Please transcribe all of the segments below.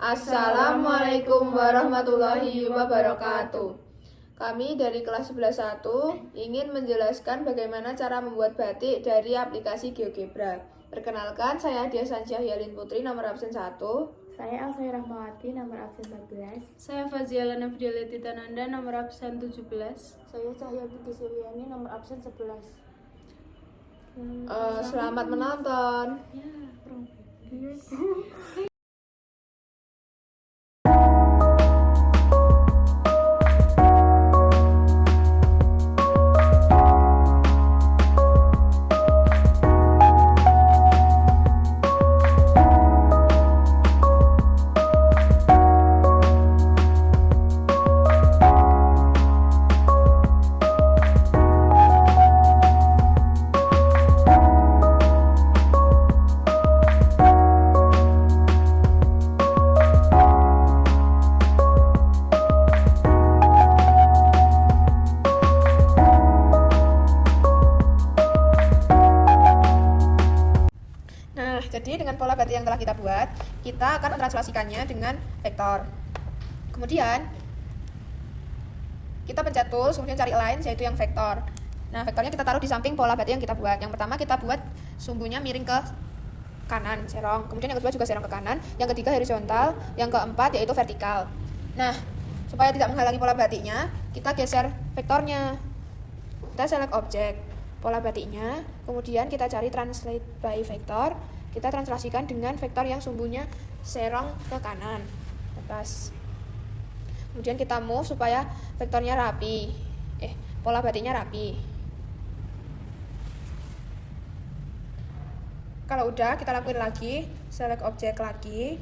Assalamualaikum warahmatullahi wabarakatuh. Kami dari kelas 11.1 ingin menjelaskan bagaimana cara membuat batik dari aplikasi GeoGebra. Perkenalkan, saya Dia Sansyah Yalin Putri, nomor absen 1. Saya Alfaya Rahmawati, nomor absen 14. Saya Faziala Nafdialeti Tananda, nomor absen 17. Saya Cahya Budi Suliani, nomor absen 11. Selamat menonton. Jadi dengan pola batik yang telah kita buat, kita akan mentranslasikannya dengan vektor. Kemudian kita pencet tools, kemudian cari line, yaitu yang vektor. Nah, vektornya kita taruh di samping pola batik yang kita buat. Yang pertama kita buat sumbunya miring ke kanan, serong. Kemudian yang kedua juga serong ke kanan. Yang ketiga horizontal. Yang keempat yaitu vertikal. Nah, supaya tidak menghalangi pola batiknya, kita geser vektornya. Kita select objek, pola batiknya, kemudian kita cari translate by vector. Kita translasikan dengan vektor yang sumbunya serong ke kanan, atas. Kemudian kita move supaya vektornya rapi, pola batiknya rapi. Kalau udah, kita lakuin lagi, select objek lagi.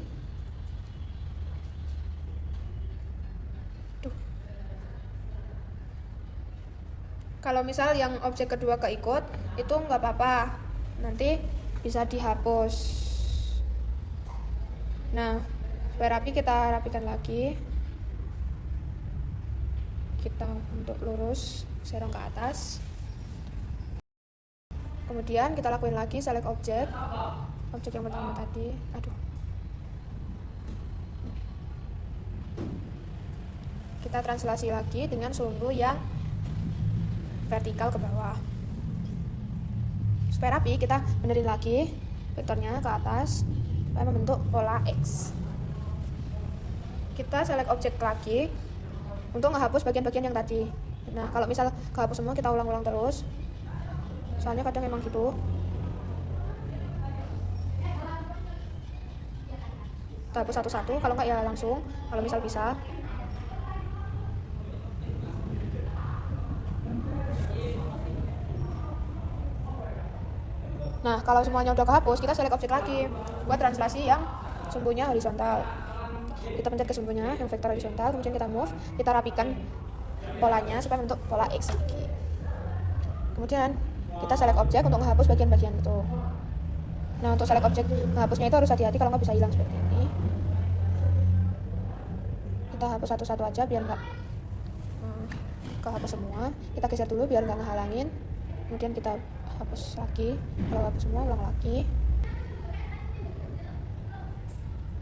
Kalau misal yang objek kedua keikut, itu nggak apa-apa, nanti bisa dihapus. Nah, supaya rapi kita rapikan lagi. Kita bentuk lurus, serong ke atas. Kemudian kita lakuin lagi select objek yang pertama tadi. Kita translasi lagi dengan sumbu yang vertikal ke bawah. Supaya rapi, kita benerin lagi vektornya ke atas supaya membentuk pola X. Kita select objek lagi untuk menghapus bagian-bagian yang tadi. Nah, kalau misal kehapus semua, kita ulang-ulang terus. Soalnya kadang emang gitu. Kita hapus satu-satu, kalau enggak ya langsung, kalau misal bisa. Nah, kalau semuanya udah kehapus, kita select objek lagi buat translasi yang sumbunya horizontal. Kita pencet ke sumbunya yang vektor horizontal, kemudian kita move, kita rapikan polanya supaya bentuk pola X lagi. Kemudian kita select objek untuk menghapus bagian-bagian itu. Nah, untuk select objek menghapusnya itu harus hati-hati, kalau nggak bisa hilang seperti ini. Kita hapus satu-satu aja biar nggak kehapus semua. Kita geser dulu biar nggak ngehalangin. Kemudian kita hapus lagi, kalau hapus semua ulang lagi.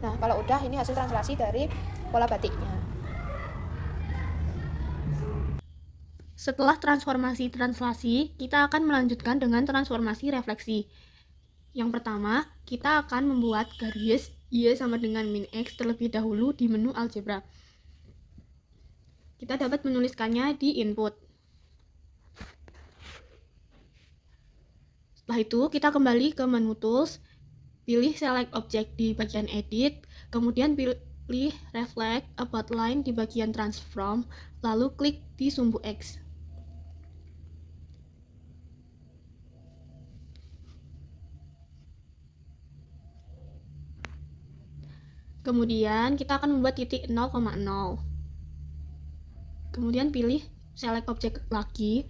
Nah, kalau udah, ini hasil translasi dari pola batiknya. Setelah transformasi translasi, kita akan melanjutkan dengan transformasi refleksi. Yang pertama, kita akan membuat garis Y sama dengan min X terlebih dahulu di menu algebra. Kita dapat menuliskannya di input. Setelah itu, kita kembali ke menu tools, pilih select object di bagian edit, kemudian pilih reflect about line di bagian transform, lalu klik di sumbu X. Kemudian kita akan membuat titik 0,0. Kemudian pilih select object lagi.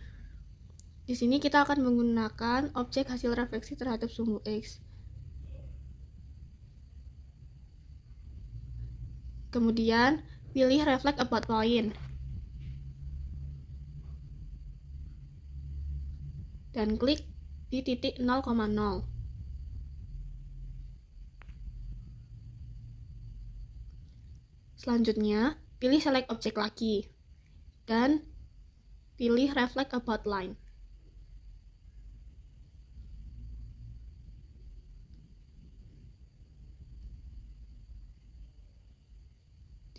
Di sini kita akan menggunakan objek hasil refleksi terhadap sumbu X. Kemudian pilih reflect about line. Dan klik di titik 0,0. Selanjutnya, pilih select object lagi dan pilih reflect about line.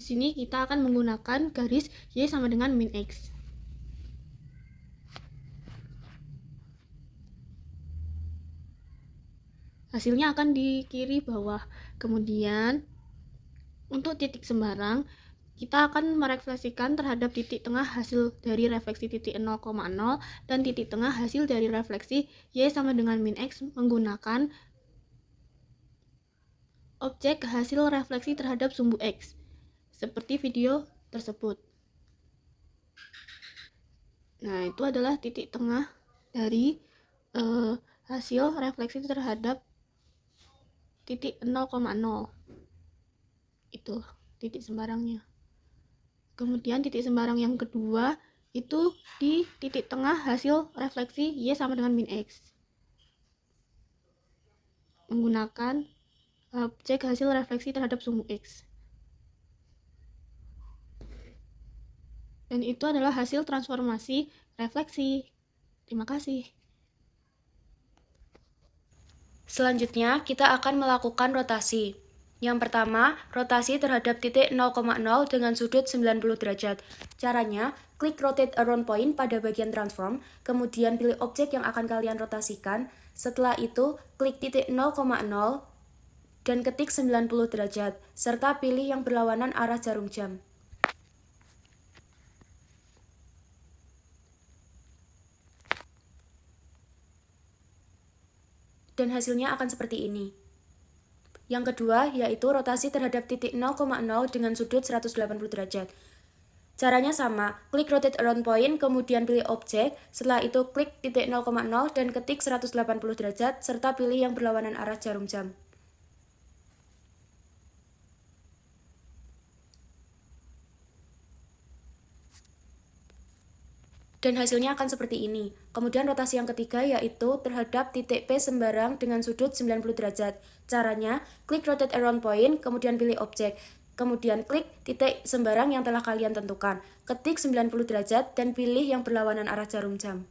Di sini kita akan menggunakan garis Y sama dengan min X. Hasilnya akan di kiri bawah. Kemudian, untuk titik sembarang, kita akan merefleksikan terhadap titik tengah hasil dari refleksi titik 0,0 dan titik tengah hasil dari refleksi Y sama dengan min X menggunakan objek hasil refleksi terhadap sumbu X, seperti video tersebut. Nah, itu adalah titik tengah dari hasil refleksi terhadap titik 0,0. Itu titik sembarangnya. Kemudian titik sembarang yang kedua itu di titik tengah hasil refleksi Y sama dengan min X. Menggunakan objek hasil refleksi terhadap sumbu X. Dan itu adalah hasil transformasi refleksi. Terima kasih. Selanjutnya, kita akan melakukan rotasi. Yang pertama, rotasi terhadap titik 0,0 dengan sudut 90 derajat. Caranya, klik rotate around point pada bagian transform, kemudian pilih objek yang akan kalian rotasikan. Setelah itu, klik titik 0,0 dan ketik 90 derajat, serta pilih yang berlawanan arah jarum jam. Dan hasilnya akan seperti ini. Yang kedua, yaitu rotasi terhadap titik 0,0 dengan sudut 180 derajat. Caranya sama, klik rotate around point, kemudian pilih objek, setelah itu klik titik 0,0 dan ketik 180 derajat, serta pilih yang berlawanan arah jarum jam. Dan hasilnya akan seperti ini. Kemudian rotasi yang ketiga yaitu terhadap titik P sembarang dengan sudut 90 derajat. Caranya, klik rotate around point, kemudian pilih objek. Kemudian klik titik sembarang yang telah kalian tentukan. Ketik 90 derajat dan pilih yang berlawanan arah jarum jam.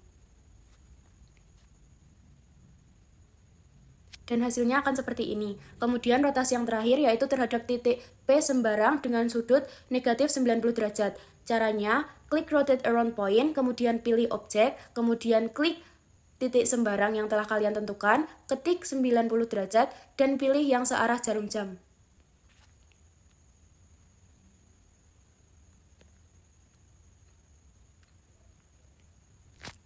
Dan hasilnya akan seperti ini. Kemudian rotasi yang terakhir yaitu terhadap titik P sembarang dengan sudut negatif 90 derajat. Caranya, klik rotate around point, kemudian pilih objek, kemudian klik titik sembarang yang telah kalian tentukan, ketik 90 derajat, dan pilih yang searah jarum jam.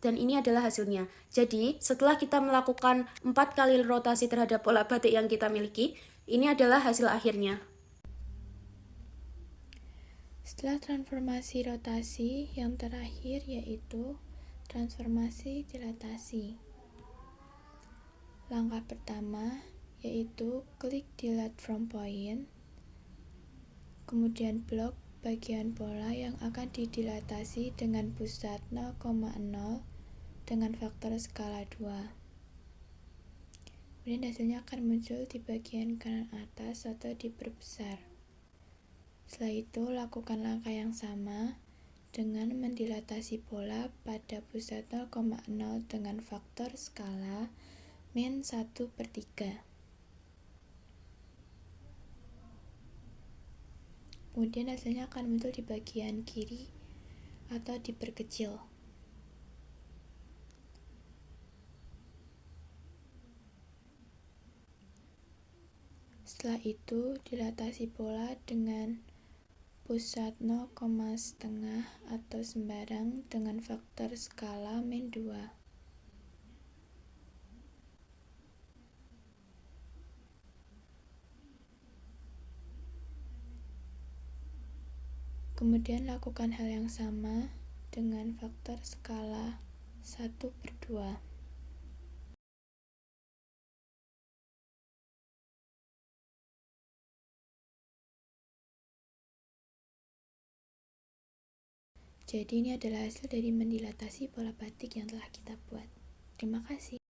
Dan ini adalah hasilnya. Jadi, setelah kita melakukan 4 kali rotasi terhadap pola batik yang kita miliki, ini adalah hasil akhirnya. Setelah transformasi rotasi, yang terakhir yaitu transformasi dilatasi. Langkah pertama yaitu klik delete from point, kemudian blok bagian pola yang akan didilatasi dengan pusat 0,0 dengan faktor skala 2. Kemudian hasilnya akan muncul di bagian kanan atas atau diperbesar. Setelah itu, lakukan langkah yang sama dengan mendilatasi pola pada pusat 0,0 dengan faktor skala min 1/3. Kemudian hasilnya akan muncul di bagian kiri atau diperkecil. Setelah itu, dilatasi pola dengan pusat 0,5 atau sembarang dengan faktor skala min 2. Kemudian lakukan hal yang sama dengan faktor skala 1/2. Jadi ini adalah hasil dari mendilatasi pola batik yang telah kita buat. Terima kasih.